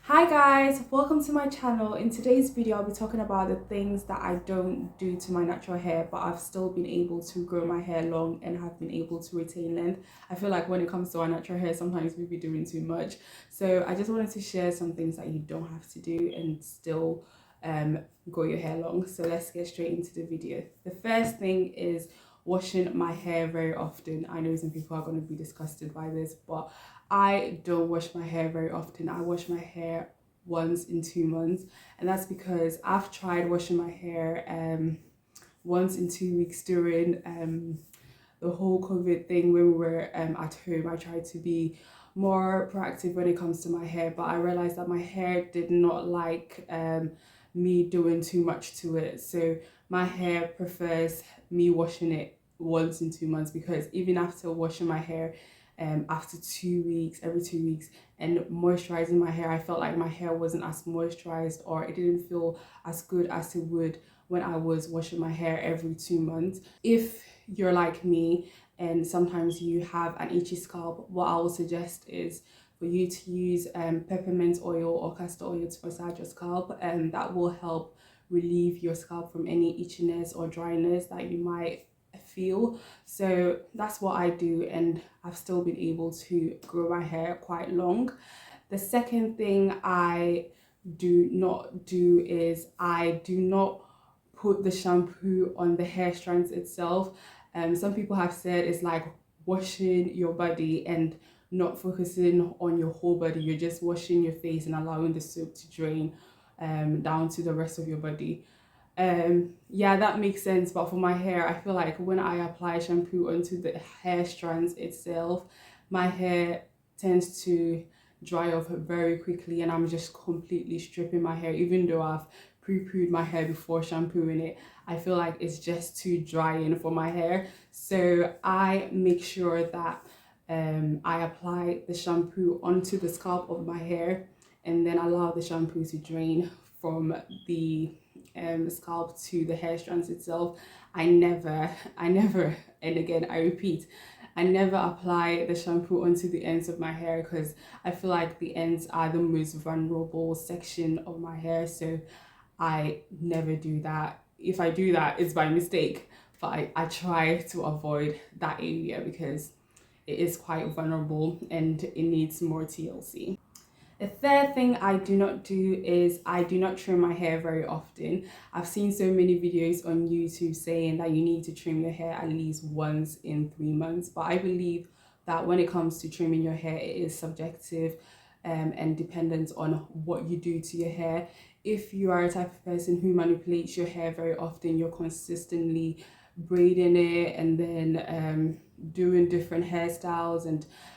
Hi guys, welcome to my channel. In today's video I'll be talking about the things that I don't do to my natural hair, but I've still been able to grow my hair long and have been able to retain length. I feel like when it comes to our natural hair, sometimes we be doing too much. So I just wanted to share some things that you don't have to do and still grow your hair long. So let's get straight into the video. The first thing is washing my hair very often. I know some people are going to be disgusted by this, but I don't wash my hair very often. I wash my hair once in 2 months, and that's because I've tried washing my hair once in 2 weeks during the whole COVID thing when we were at home. I tried to be more proactive when it comes to my hair, but I realized that my hair did not like me doing too much to it. So my hair prefers me washing it once in 2 months, because even after washing my hair after 2 weeks, every 2 weeks, and moisturizing my hair, I felt like my hair wasn't as moisturized, or it didn't feel as good as it would when I was washing my hair every 2 months. If you're like me and sometimes you have an itchy scalp, what I would suggest is for you to use peppermint oil or castor oil to massage your scalp, and that will help relieve your scalp from any itchiness or dryness that you might feel. So that's what I do, and I've still been able to grow my hair quite long. The second thing I do not do is I do not put the shampoo on the hair strands itself. Some people have said it's like washing your body and not focusing on your whole body. You're just washing your face and allowing the soap to drain down to the rest of your body. Yeah, that makes sense, but for my hair, I feel like when I apply shampoo onto the hair strands itself, my hair tends to dry off very quickly, and I'm just completely stripping my hair. Even though I've pre-pooed my hair before shampooing it, I feel like it's just too drying for my hair. So I make sure that I apply the shampoo onto the scalp of my hair, and then allow the shampoo to drain from the scalp to the hair strands itself. I never, and again, I repeat, I never apply the shampoo onto the ends of my hair, because I feel like the ends are the most vulnerable section of my hair. So I never do that. If I do that, it's by mistake, but I try to avoid that area because it is quite vulnerable and it needs more TLC. The third thing I do not do is I do not trim my hair very often. I've seen so many videos on YouTube saying that you need to trim your hair at least once in 3 months, but I believe that when it comes to trimming your hair, it is subjective and dependent on what you do to your hair. If you are a type of person who manipulates your hair very often, you're consistently braiding it and then doing different hairstyles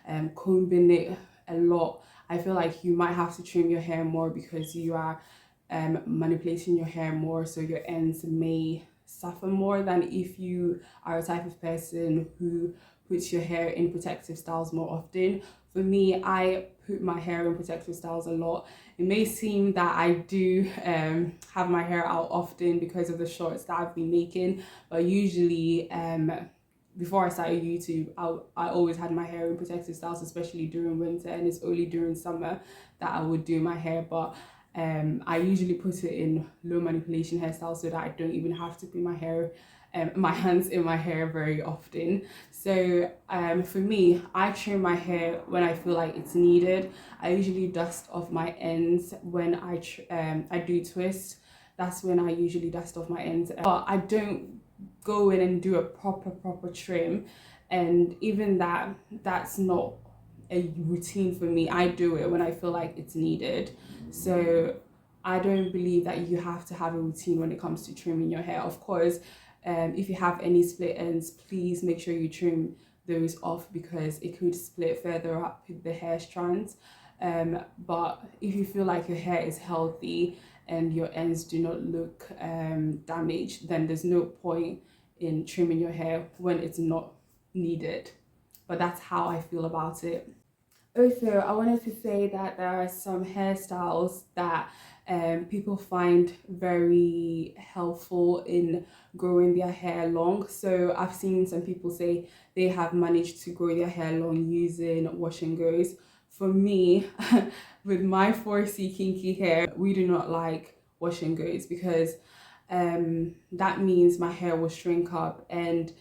and combing it a lot, I feel like you might have to trim your hair more, because you are manipulating your hair more, so your ends may suffer more than if you are a type of person who puts your hair in protective styles more often. For me, I put my hair in protective styles a lot. It may seem that I do have my hair out often because of the shorts that I've been making, but usually before I started YouTube, I always had my hair in protective styles, especially during winter, and it's only during summer that I would do my hair. But I usually put it in low manipulation hairstyles so that I don't even have to put my hair, my hands in my hair very often. So for me, I trim my hair when I feel like it's needed. I usually dust off my ends when I do twist. That's when I usually dust off my ends. But I don't go in and do a proper trim, and even that's not a routine for me. I do it when I feel like it's needed. So I don't believe that you have to have a routine when it comes to trimming your hair. Of course, if you have any split ends, please make sure you trim those off, because it could split further up the hair strands. But if you feel like your hair is healthy and your ends do not look damaged, then there's no point in trimming your hair when it's not needed. But that's how I feel about it. Also, I wanted to say that there are some hairstyles that people find very helpful in growing their hair long. So I've seen some people say they have managed to grow their hair long using wash and goes. for me, with my 4C kinky hair, we do not like wash and goes because that means my hair will shrink up, and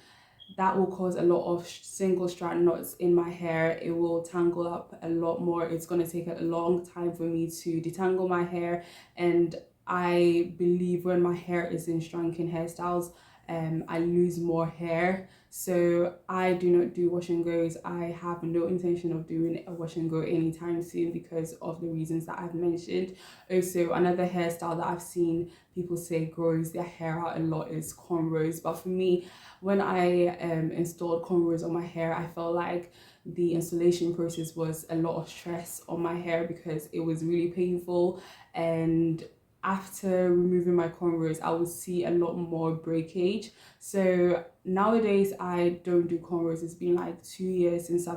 that will cause a lot of single strand knots in my hair. It will tangle up a lot more. It's going to take a long time for me to detangle my hair, and I believe when my hair is in shrunken hairstyles, I lose more hair. So I do not do wash and goes. I have no intention of doing a wash and go anytime soon because of the reasons that I've mentioned. Also, another hairstyle that I've seen people say grows their hair out a lot is cornrows, but for me, when I installed cornrows on my hair, I felt like the installation process was a lot of stress on my hair because it was really painful, and after removing my cornrows, I would see a lot more breakage. So nowadays I don't do cornrows. It's been like 2 years since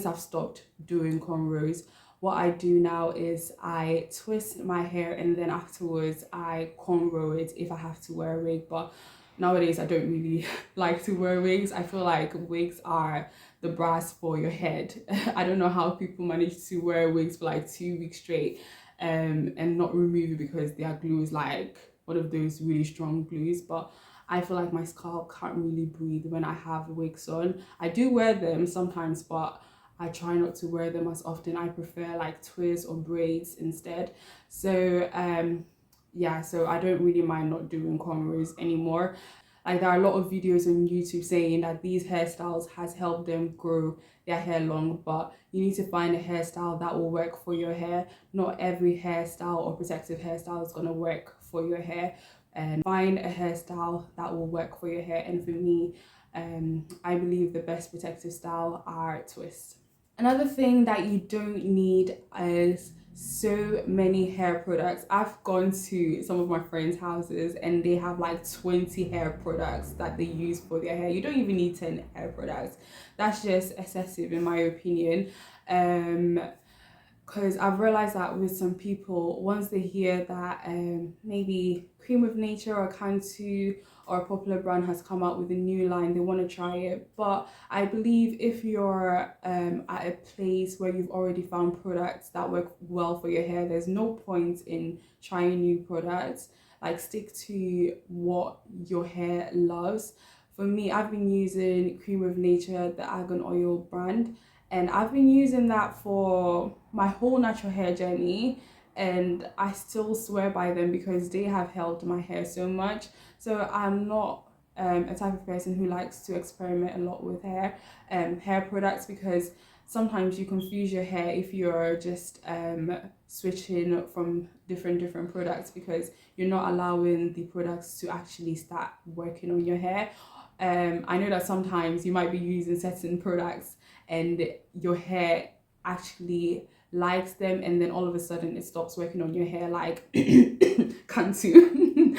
I've stopped doing cornrows. What I do now is I twist my hair and then afterwards I cornrow it if I have to wear a wig. But nowadays I don't really like to wear wigs. I feel like wigs are the brass for your head. I don't know how people manage to wear wigs for like 2 weeks straight and not remove it because their glue is like one of those really strong glues. But I feel like my scalp can't really breathe when I have wigs on. I do wear them sometimes, but I try not to wear them as often. I prefer like twists or braids instead. So yeah, so I don't really mind not doing cornrows anymore. Like there are a lot of videos on YouTube saying that these hairstyles has helped them grow their hair long, but you need to find a hairstyle that will work for your hair. Not every hairstyle or protective hairstyle is going to work for your hair, and find a hairstyle that will work for your hair. And for me, I believe the best protective style are twists. Another thing that you don't need is so many hair products. I've gone to some of my friends' houses and they have like 20 hair products that they use for their hair. You don't even need 10 hair products. That's just excessive in my opinion. Because I've realized that with some people, once they hear that maybe Cream of Nature or Cantu or a popular brand has come out with a new line, they want to try it. But I believe if you're at a place where you've already found products that work well for your hair, there's no point in trying new products. Like stick to what your hair loves. For me, I've been using Cream of Nature, the Argan Oil brand, and I've been using that for my whole natural hair journey, and I still swear by them because they have helped my hair so much. So I'm not a type of person who likes to experiment a lot with hair products, because sometimes you confuse your hair if you're just switching from different products, because you're not allowing the products to actually start working on your hair. I know that sometimes you might be using certain products and your hair actually likes them, and then all of a sudden it stops working on your hair, like Cantu.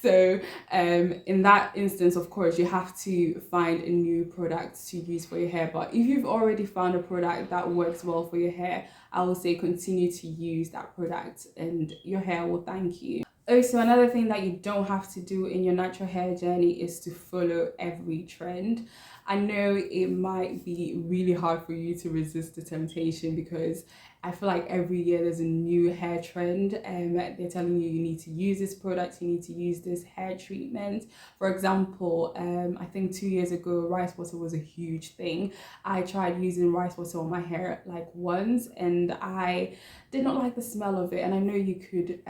So in that instance, of course, you have to find a new product to use for your hair. But if you've already found a product that works well for your hair, I will say continue to use that product and your hair will thank you. Also, another thing that you don't have to do in your natural hair journey is to follow every trend. I know it might be really hard for you to resist the temptation, because I feel like every year there's a new hair trend and they're telling you need to use this product, you need to use this hair treatment. For example, I think 2 years ago, rice water was a huge thing. I tried using rice water on my hair like once and I did not like the smell of it. And I know you could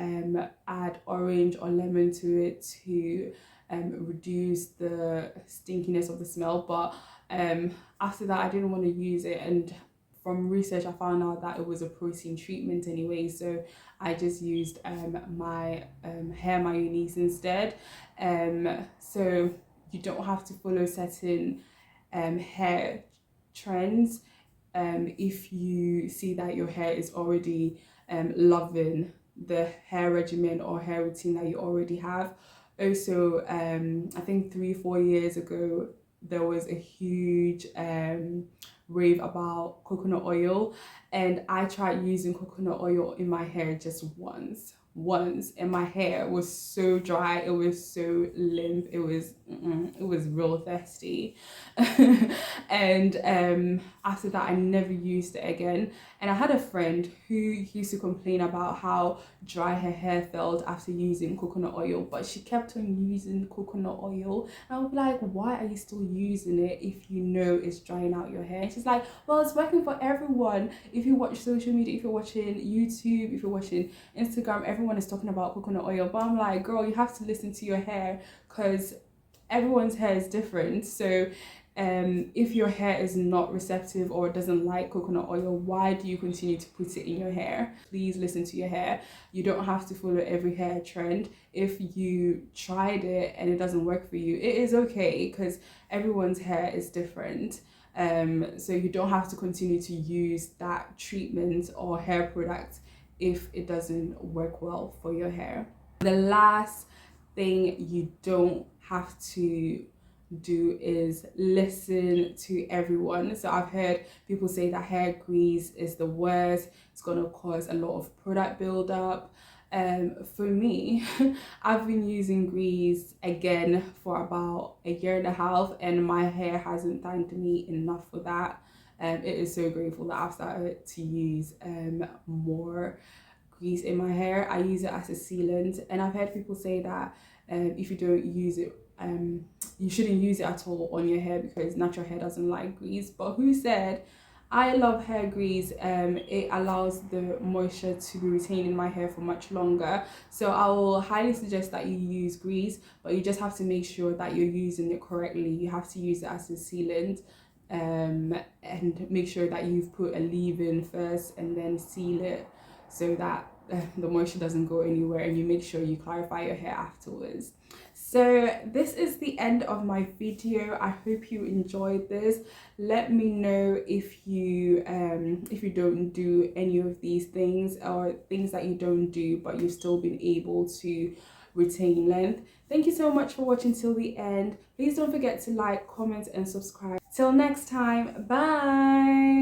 add orange or lemon to it to reduce the stinkiness of the smell, but after that I didn't want to use it, and from research I found out that it was a protein treatment anyway, so I just used my hair mayonnaise instead. So you don't have to follow certain hair trends if you see that your hair is already loving the hair regimen or hair routine that you already have. Also, I think 3-4 years ago there was a huge rave about coconut oil, and I tried using coconut oil in my hair just once and my hair was so dry, it was so limp, it was real thirsty. And after that I never used it again. And I had a friend who used to complain about how dry her hair felt after using coconut oil, but she kept on using coconut oil. And I would be like, why are you still using it if you know it's drying out your hair? And she's like, well, it's working for everyone. If you watch social media, if you're watching YouTube, if you're watching Instagram, everyone is talking about coconut oil. But I'm like, girl, you have to listen to your hair, because everyone's hair is different. So if your hair is not receptive or doesn't like coconut oil, why do you continue to put it in your hair? Please listen to your hair. You don't have to follow every hair trend. If you tried it and it doesn't work for you, it is okay, because everyone's hair is different. So you don't have to continue to use that treatment or hair product if it doesn't work well for your hair. The last thing you don't have to do is listen to everyone. So I've heard people say that hair grease is the worst, it's gonna cause a lot of product buildup. For me, I've been using grease again for about a year and a half, and my hair hasn't thanked me enough for that. It is so grateful that I've started to use more grease in my hair. I use it as a sealant, and I've heard people say that if you don't use it, you shouldn't use it at all on your hair because natural hair doesn't like grease. But who said? I love hair grease. It allows the moisture to be retained in my hair for much longer. So I will highly suggest that you use grease, but you just have to make sure that you're using it correctly. You have to use it as a sealant, and make sure that you've put a leave-in first and then seal it, so that the moisture doesn't go anywhere, and you make sure you clarify your hair afterwards. So this is the end of my video. I hope you enjoyed this. Let me know if you don't do any of these things, or things that you don't do but you've still been able to retain length. Thank you so much for watching till the end. Please don't forget to like, comment and subscribe. Till next time, bye.